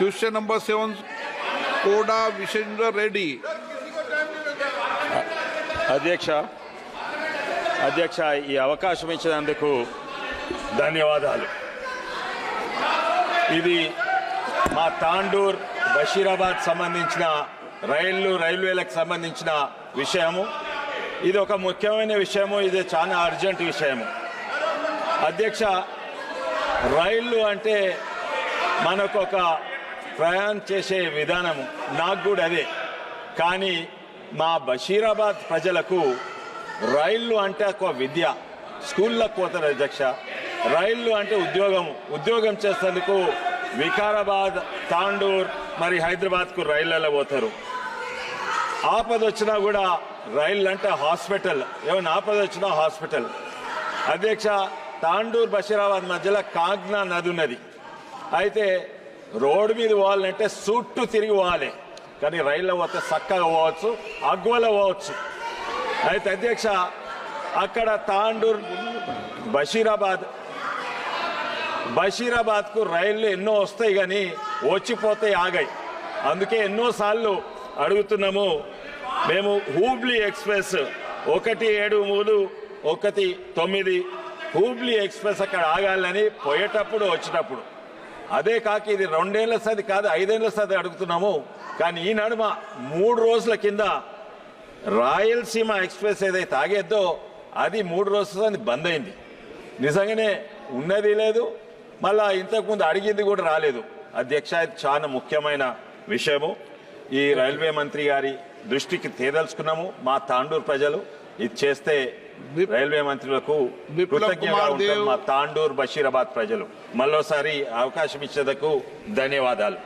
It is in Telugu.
Question number 7, Koda Vishendra Reddy. అధ్యక్ష ఈ అవకాశం ఇచ్చినందుకు ధన్యవాదాలు. ఇది మా తాండూర్ బషీరాబాద్ సంబంధించిన రైల్వేలకు సంబంధించిన విషయము. ఇది ఒక ముఖ్యమైన విషయము. ఇది చాలా అర్జెంట్ విషయము. అధ్యక్ష, రైళ్ళు అంటే మనకు ఒక ప్రయాణం చేసే విధానము, నాకు కూడా అదే. కానీ మా బషీరాబాద్ ప్రజలకు రైళ్ళు అంటే ఒక విద్య, స్కూళ్ళకు పోతారు అధ్యక్ష. రైళ్ళు అంటే ఉద్యోగం చేసేందుకు వికారాబాద్, తాండూర్ మరి హైదరాబాద్కు రైళ్లలో పోతారు. ఆపద వచ్చినా కూడా రైళ్ళు అంటే హాస్పిటల్, ఏమైనా ఆపద వచ్చినా హాస్పిటల్. అధ్యక్ష, తాండూర్ బషీరాబాద్ మధ్యలో కాగ్నా నది ఉన్నది. అయితే రోడ్డు మీద పోవాలంటే చుట్టూ తిరిగి పోవాలి, కానీ రైల్లో పోతే చక్కగా పోవచ్చు, అగ్వలో పోవచ్చు. అయితే అధ్యక్ష, అక్కడ తాండూర్ బషీరాబాద్కు రైళ్లు ఎన్నో వస్తాయి, కానీ వచ్చిపోతే ఆగాయి. అందుకే ఎన్నోసార్లు అడుగుతున్నాము మేము. హూబ్లీ ఎక్స్ప్రెస్ 173, 19 హూబ్లీ ఎక్స్ప్రెస్ అక్కడ ఆగాలని పోయేటప్పుడు వచ్చేటప్పుడు. అదే కాక ఇది 2 ఏళ్ల సది కాదు, 5 ఏళ్ల సది అడుగుతున్నాము. కానీ ఈ నడుమ 3 రోజుల కింద రాయలసీమ ఎక్స్ప్రెస్ ఏదైతే ఆగేద్దో అది 3 రోజుల బంద్ అయింది. నిజంగానే ఉన్నది లేదు, మళ్ళా ఇంతకుముందు అడిగింది కూడా రాలేదు. అధ్యక్ష, ఇది చాలా ముఖ్యమైన విషయము. ఈ రైల్వే మంత్రి గారి దృష్టికి తేదలుచుకున్నాము. మా తాండూర్ ప్రజలు ఇది చేస్తే రైల్వే మంత్రులకు కృతజ్ఞంగా ఉంటాం. మా తాండూర్ బషీరాబాద్ ప్రజలు మరోసారి అవకాశం ఇచ్చేందుకు ధన్యవాదాలు.